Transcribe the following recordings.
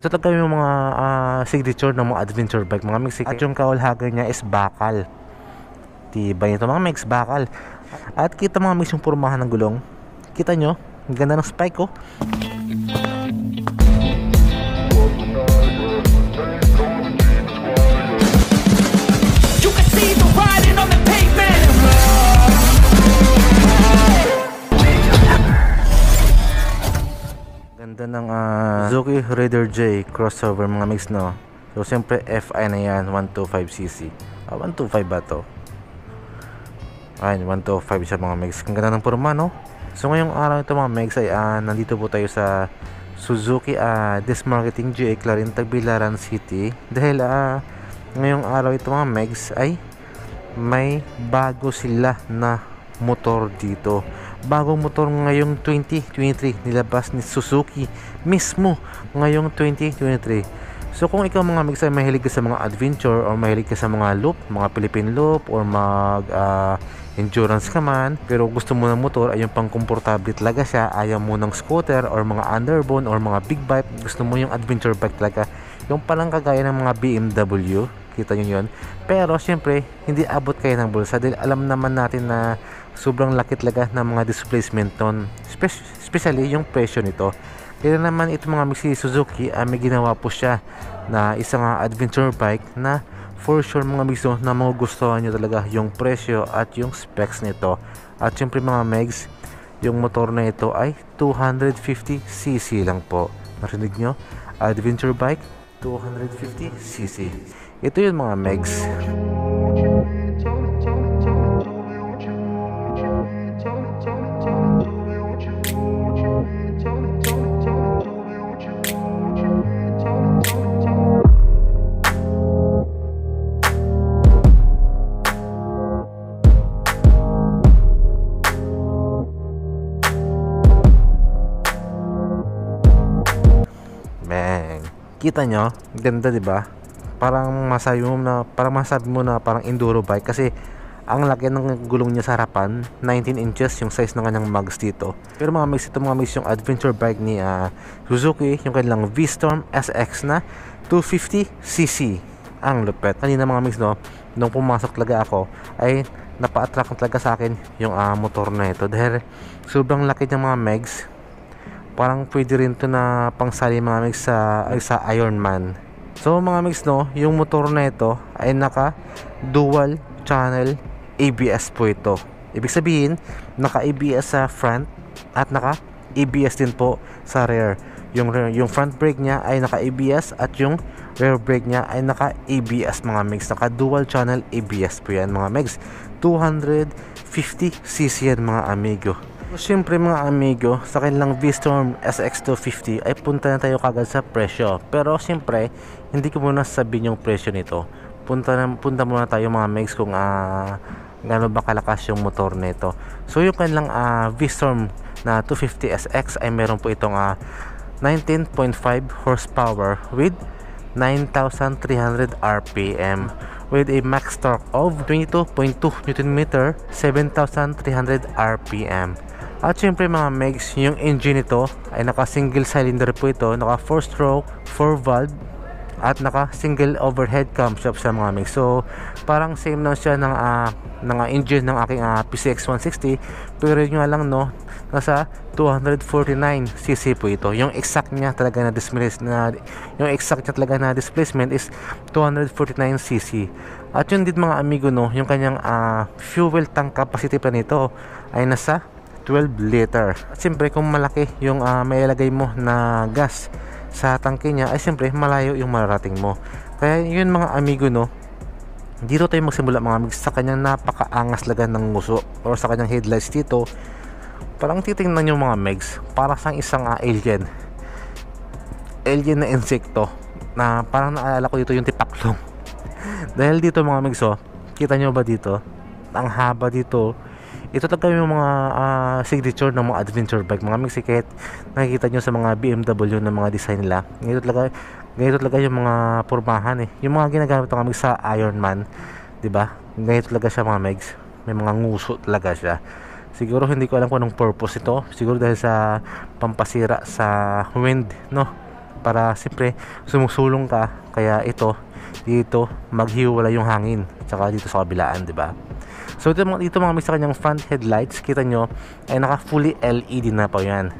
Ito talaga yung mga signature ng mga adventure bike, mga mix. At yung kaulhagan niya is bakal. Tibay nito mga mix, bakal. At kita mga mix yung pormahan ng gulong. Kita nyo, ang ganda ng spike oh. You can see the writing on the pavement. Ganda ng Suzuki Raider J crossover mga mix, no. So siyempre FI na yan, 125cc. 125 ba to? Ayun, 125 siya mga mix. Ang ganda ng porma, no. So ngayong araw ito mga mix ay nandito po tayo sa Suzuki Dismarketing GA Clarin, Tagbilaran City. Dahil ngayong araw ito mga mix ay may bago sila na motor dito. Bagong motor ngayong 2023 nilabas ni Suzuki mismo ngayong 2023. So kung ikaw mga mix ay mahilig ka sa mga adventure or mahilig ka sa mga loop, mga Philippine loop or mag endurance ka man, pero gusto mo ng motor ay yung pang komportable talaga siya, ayaw mo ng scooter or mga underbone or mga big bike, gusto mo yung adventure bike talaga, yung palang kagaya ng mga BMW, kita nyo yun. Pero syempre hindi abot kayo ng bulsa dahil alam naman natin na sobrang laki talaga ng mga displacement ton, especially yung presyo nito. Kaya naman ito mga mixi Suzuki may ginawa po siya na isang adventure bike na for sure mga mixo na magugustuhan nyo talaga yung presyo at yung specs nito. At syempre mga megs, yung motor na ito ay 250cc lang po. Narinig nyo? Adventure bike 250cc. Ito yun mga megs. Kita nyo, ganda 'di ba? Parang masabi mo na parang enduro bike kasi ang laki ng gulong niya sa harapan, 19 inches yung size ng kanyang mags dito. Pero mga mix, ito mga mix yung adventure bike ni Suzuki, yung kanilang V-Storm SX na 250cc. Ang lupet. Kanina mga mix, no, nung pumasok talaga ako ay napa-attract talaga sa akin yung motor na ito dahil sobrang laki ng mga megs. Parang pwede rin to na pangsali mga mix sa Ironman. So mga mix, no, yung motor na ito ay naka dual channel ABS po ito. Ibig sabihin, naka ABS sa front at naka ABS din po sa rear. Yung front brake niya ay naka ABS at yung rear brake niya ay naka ABS mga mix. Naka dual channel ABS po yan mga mix. 250cc yan mga amigo. Siyempre mga amigo, sa kanilang V-Storm SX250 ay punta na tayo kagad sa presyo. Pero siyempre, hindi ko muna sabihin yung presyo nito. Punta muna tayo mga megs kung gaano ba kalakas yung motor nito. So yung kanilang V-Storm na 250 SX ay meron po itong 19.5 horsepower with 9,300 RPM with a max torque of 22.2 Nm, 7,300 RPM. At syempre mga megs, yung engine nito ay naka single cylinder po ito, naka 4 stroke, 4 valve at naka single overhead camshaft sa mga megs. So parang same lang siya ng engine ng aking PCX 160, pero yun nga lang, no, nasa 249cc po ito. Yung exact niya talaga na displacement is 249cc. At yun din mga amigo, no, yung kanyang fuel tank capacity pa nito ay nasa 12 liter. At siyempre kung malaki yung mailagay mo na gas sa tangke niya, ay siyempre malayo yung mararating mo. Kaya yun mga amigo, no, dito tayo magsimula mga amigo sa kanyang napakaangas laga ng nguso or sa kanyang headlights dito. Parang titingnan yung mga megs, para sang isang alien na insekto na parang naalala ko dito yung tipaklong. Dahil dito mga megs, kita nyo ba dito, ang haba dito. Ito talaga yung mga signature ng mga adventure bike mga mix. Kahit nakikita nyo sa mga BMW na mga design nila, ganito talaga yung mga pormahan yung mga ginagamit ng mix sa Ironman, diba? Ganito talaga siya mga megs, may mga nguso talaga siya. Siguro hindi ko alam kung anong purpose ito, siguro dahil sa pampasira sa wind, no? para siyempre sumusulong ka, kaya ito dito maghiwala yung hangin, tsaka dito sa kabilaan, di ba? So dito mga mix sa kanyang front headlights, kita nyo ay naka fully LED na po yan.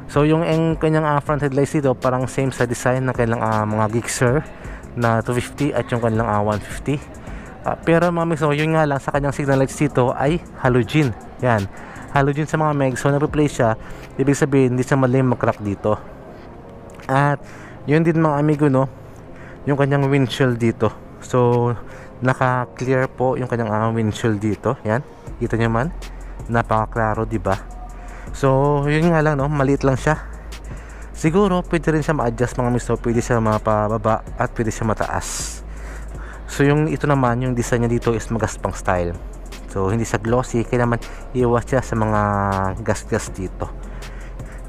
So yung kanyang front headlights dito parang same sa design ng kanilang mga Gixxer na 250 at yung kanilang 150. Pero mga mix, so yun nga lang sa kanyang signal lights dito ay halogen. Yan, halogen sa mga megs. So nagpe-play siya, ibig sabihin hindi siya mali mag-crack dito. At yun din mga amigo, no, yung kanyang windshield dito. So naka-clear po yung kanyang windshield dito. Yan, kita nyo man, napaka-klaro, diba? So yun nga lang, no, maliit lang siya. Siguro pwede rin siya ma-adjust mga misto, pwede siya mapababa at pwede siya mataas. So yung ito naman, yung design niya dito is magaspang style. So hindi siya glossy, kaya naman iwas siya sa mga gas-gas dito.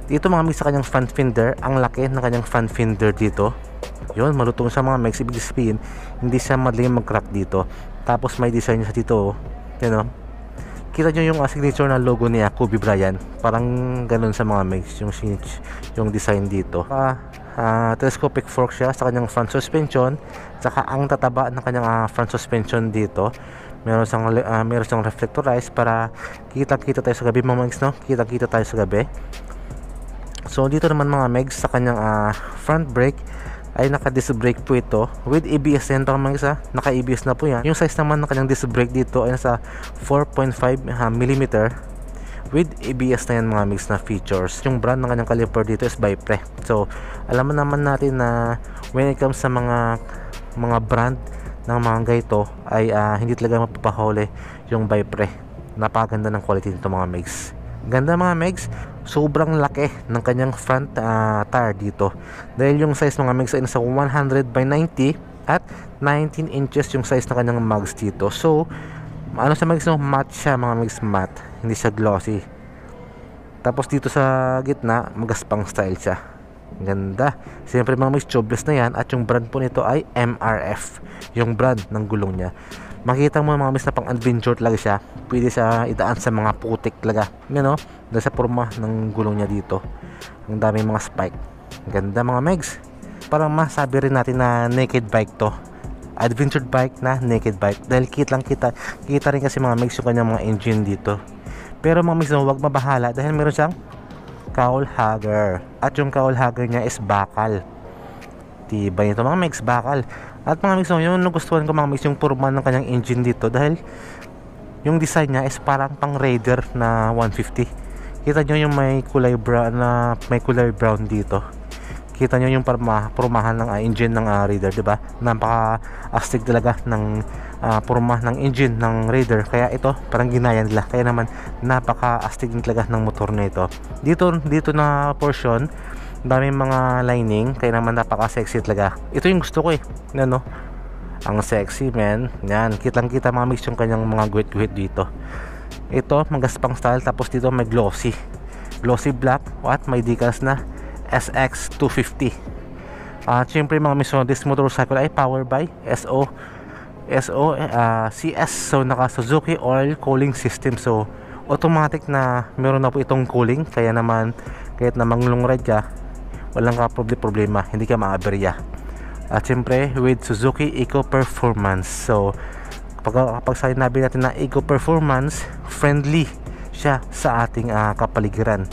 Dito mga misto sa kanyang front fender, ang laki ng kanyang front fender dito. Yun, malutong sa mga megs, ibig sabihin hindi siya madaling mag-crack dito. Tapos may design niya dito, you know, kita nyo yung signature na logo niya, Kobe Bryant, parang ganun sa mga megs yung design dito. Telescopic fork siya sa kanyang front suspension, saka ang tataba ng kanyang front suspension dito, meron siyang reflectorized para kita-kita tayo sa gabi mga megs, no? Kita-kita tayo sa gabi. So dito naman mga megs sa kanyang front brake ay naka-disc brake po ito with ABS yan mga megs, naka-ABS na po yan. Yung size naman ng kanyang disc brake dito ay nasa 4.5 mm with ABS na yan mga megs na features. Yung brand ng kanyang caliper dito is Bypre. So alam naman natin na when it comes sa mga brand ng mga ganito ay hindi talaga mapapahuli yung Bypre. Napakaganda ng quality nito mga megs. Ganda mga megs, sobrang laki ng kanyang front tire dito. Dahil yung size mga megs ay nasa 100 by 90 at 19 inches yung size ng kanyang mags dito. So, ano sa megs, no? Matte siya mga megs, matte. Hindi siya glossy. Tapos dito sa gitna, magaspang style siya. Ganda. Siyempre mga megs, tubeless na yan. At yung brand po nito ay MRF. Yung brand ng gulong niya. Makita mo mga megs na pang adventure talaga siya. Pwede siya idaan sa mga putik talaga, you know, dahil sa porma ng gulong niya dito. Ang daming mga spike. Ganda mga megs. Parang masabi rin natin na naked bike to, adventure bike na naked bike, dahil kita rin kasi mga megs yung kanyang mga engine dito. Pero mga megs, huwag mabahala dahil meron siyang cowl hugger, at yung cowl hugger niya is bakal. Tibay nito mga megs, bakal. At mga megs, yung nagustuhan ko mga megs yung porma ng kanyang engine dito, dahil yung design niya is parang pang Raider na 150. Kita nyo yung may kulay brown dito. Kita nyo yung pormahan ng engine ng Raider, diba? Napaka-astig talaga ng porma ng engine ng Raider. Kaya ito parang ginaya nila. Kaya naman napaka-astig din talaga ng motor na ito. Dito na portion, daming mga lining, kaya naman napaka-sexy talaga. Ito yung gusto ko eh. Ano? Ang sexy, man. Yan, kitang-kita mga mix yung kanyang mga guhit-guhit dito. Ito, magaspang style. Tapos dito may glossy black. What? May decals na SX250. Siyempre mga mix, this motorcycle ay powered by CS. So naka Suzuki oil cooling system. So automatic na meron na po itong cooling. Kaya naman kahit na manglong ride ka, walang ka problema, hindi ka maaberya. At siyempre with Suzuki Eco Performance. So kapag sinabi natin na Eco Performance, friendly siya sa ating kapaligiran.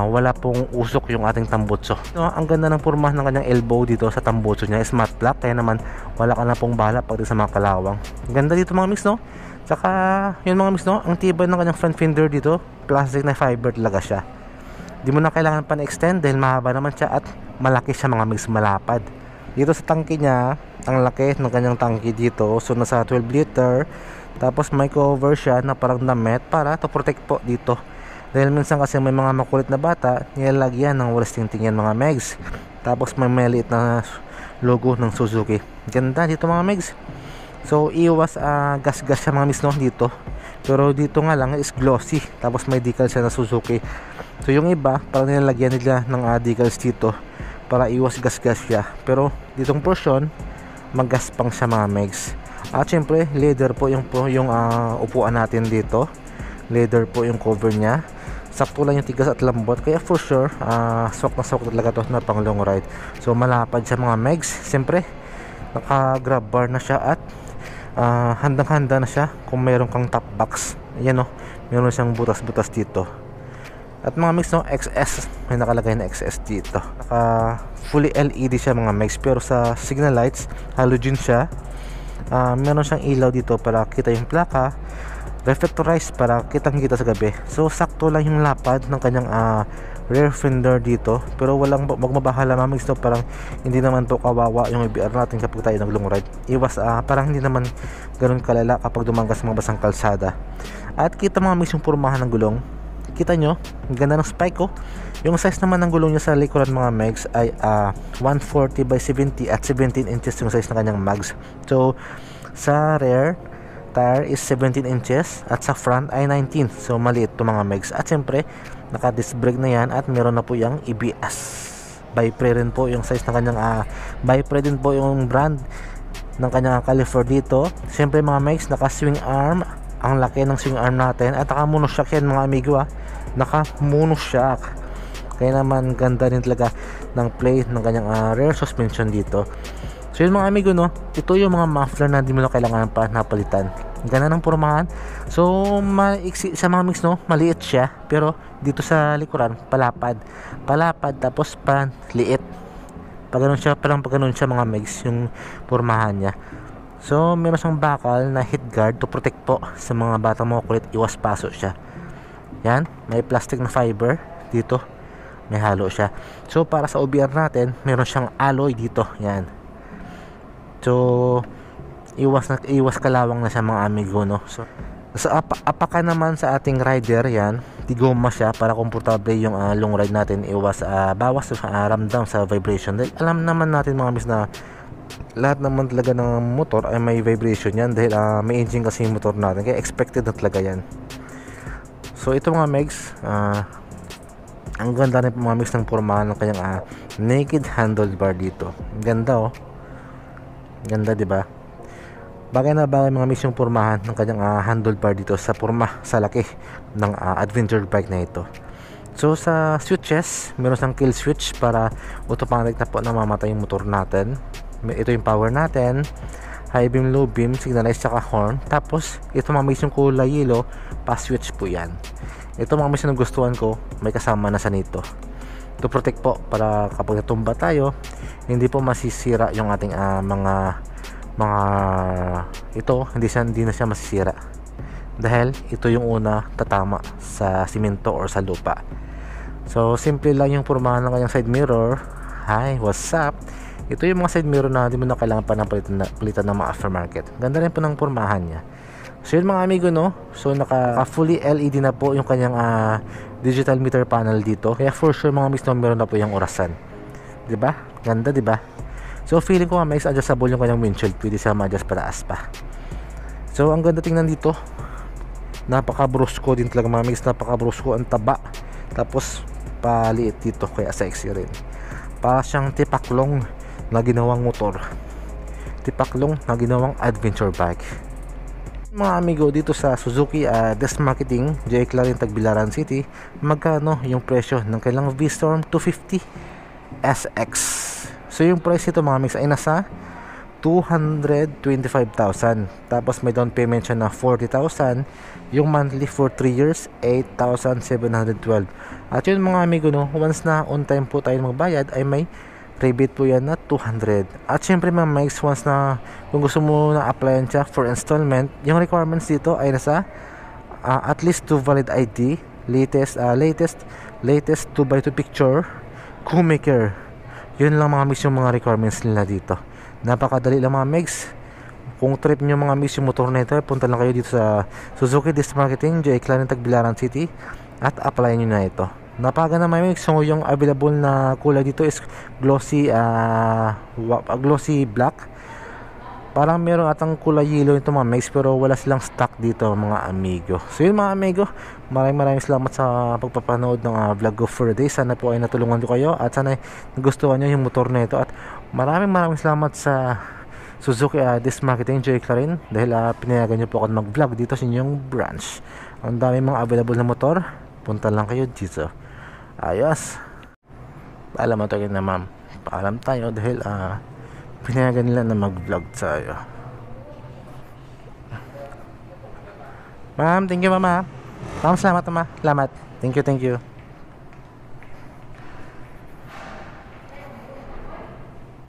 Wala pong usok yung ating tambutso. No, ang ganda ng porma ng kanyang elbow dito sa tambutso niya is matte black, kaya naman wala ka na pong bahala pag sa mga kalawang. Ganda dito mga mix, no? Tsaka yun mga mix, no? Ang tibay ng kanyang front fender dito, plastic na fiber talaga siya. Di mo na kailangan pa na-extend dahil mahaba naman siya at malaki siya mga mix, malapad. Dito sa tangke niya, ang laki ng kanyang tangke dito. So nasa 12 liter. Tapos may cover siya na parang damit para to protect po dito. Dahil minsan kasi may mga makulit na bata, nilalagyan ng walis tingting yan mga megs. Tapos may maliit na logo ng Suzuki. Ganda dito mga megs. So iwas gas-gas siya mga megs, no, dito. Pero dito nga lang is glossy. Tapos may decals siya na Suzuki. So yung iba, parang nilalagyan nila ng decals dito para iwas gas-gas siya. Pero ditong portion, maggaspang siya mga megs. At syempre leather po yung upuan natin dito. Leather po yung cover niya. sakto lang yung tigas at lambot, kaya for sure swak na swak talaga to na pang long ride. So malapad siya mga megs, siyempre naka grab bar na siya at handang handa na siya kung mayroon kang top box. Ayan o, meron siyang butas butas dito. At mga megs no, XS, may nakalagay na XS dito. Naka fully LED siya mga megs, pero sa signal lights halogen siya. Meron siyang ilaw dito para kita yung plaka, reflectorized para kitang kita sa gabi. So sakto lang yung lapad ng kanyang rear fender dito, pero walang magmabahala mga megs no, parang hindi naman to kawawa yung IBR natin kapag tayo nag long ride. Iwas parang hindi naman ganun kalala kapag dumanggas mga basang kalsada. At kita mga megs yung pormahan ng gulong. Kita nyo, ang ganda ng spike ko. Yung size naman ng gulong niya sa likuran mga megs ay 140 by 70 at 17 inches yung size ng kanyang mags. So sa rear tire is 17 inches at sa front ay 19. So maliit to mga megs. At syempre naka disc brake na yan at meron na po yung ABS. Bypre rin po yung size ng kanyang Bypre din po yung brand ng kanyang caliper dito. Syempre mga megs, naka swing arm. Ang laki ng swing arm natin at naka monoshock yan mga amigo naka monoshock, kaya naman ganda din talaga ng play ng kanyang rear suspension dito. So yun mga amigo no, ito yung mga muffler na hindi mo na kailangan pa napalitan. Ganda ng pormahan. So maiksi sa mga mix no, maliit siya, pero dito sa likuran palapad tapos panliit. Pag ganun siya, parang pag ganun siya mga mix yung pormahan niya. So meron siyang bakal na heat guard to protect po sa mga batang mga kulit, iwas paso siya. Yan, may plastic na fiber dito, may halo siya. So para sa OBR natin, meron siyang alloy dito. Yan. So iwas kalawang na siya mga amigo no. So sa apaka naman sa ating rider, yan, tigoma siya para komportable yung long ride natin. Iwas bawas ramdam sa vibration. Dahil alam naman natin mga mis na lahat naman talaga ng motor ay may vibration yan dahil may engine kasi yung motor natin, kaya expected na talaga yan. So ito mga megs, ang ganda rin mga megs ng pormahan ng kanyang naked handlebar dito. Ang ganda oh, ganda diba? Bagay na bagay mga megs yung pormahan ng kanyang handlebar dito sa porma, sa laki ng adventure bike na ito. So sa switches, meron siyang kill switch para automatic na po namamatay yung motor natin. Ito yung power natin, high beam, low beam, signalize, tsaka horn. Tapos ito mga megs yung kulay yellow, pa switch po yan. Ito mga megs yung nagustuhan ko, may kasama na sa nito to protect po para kapag natumba tayo, hindi po masisira yung ating mga ito, hindi na siya masisira dahil ito yung una tatama sa simento or sa lupa. So simple lang yung pormahan ng kanyang side mirror. Hi, what's up? Ito yung mga side mirror na hindi mo na kailangan pa ng palitan ng mga aftermarket. Ganda rin po ng pormahan niya. So yun mga amigo no, so naka fully LED na po yung kanyang digital meter panel dito. Kaya for sure mga miss no, meron na po yung orasan. Diba? Ganda diba? So feeling ko nga may adjustable yung kanyang windshield. Pwede siya ma-adjust pataas pa. So ang ganda tingnan dito. Napaka-brusco din talaga mga miss. Napaka-brusco, ang taba. Tapos paliit dito, kaya sexy rin. Para siyang tipaklong na ginawang motor, tipaklong na ginawang adventure bike. Mga amigo, dito sa Suzuki Desk Marketing J. Clarin Tagbilaran City, magkano yung presyo ng kailang V-Storm 250 SX? So yung price ito mga mix ay nasa 225,000. Tapos may down payment siya na 40,000. Yung monthly for 3 years 8,712. At yun mga amigo no, once na on time po tayo magbayad ay may rebate po yan na 200. At syempre mga mics, once na kung gusto mo na applyan siya for installment, yung requirements dito ay nasa at least 2 valid ID, latest 2x2 picture, co-maker. Yun lang mga mics yung mga requirements nila dito. Napakadali lang mga mics. Kung trip nyo mga mics yung motor na ito, punta lang kayo dito sa Suzuki Desk Marketing J. Clarin Tagbilaran City at applyan nyo na ito. Napagana may so yung available na kulay dito is glossy black. Parang meron atang kulay yellow ito mga mix, pero wala silang stock dito mga amigo. So yun mga amigo, maraming salamat sa pagpapanood ng vlog ko for the day. Sana po ay natulungan ko kayo at sana ay nagustuhan nyo yung motor na ito. At maraming salamat sa Suzuki Desk Marketing J. Clarin dahil pinayagan nyo po ako mag vlog dito sa inyong branch. Ang dami mga available na motor punta lang kayo dito. Ayos. Paalam mo tayo na ma'am. Paalam tayo dahil pinayagan nila na mag-vlog tayo. Ma'am, thank you mama. Ma'am, salamat mama. Salamat. Thank you, thank you.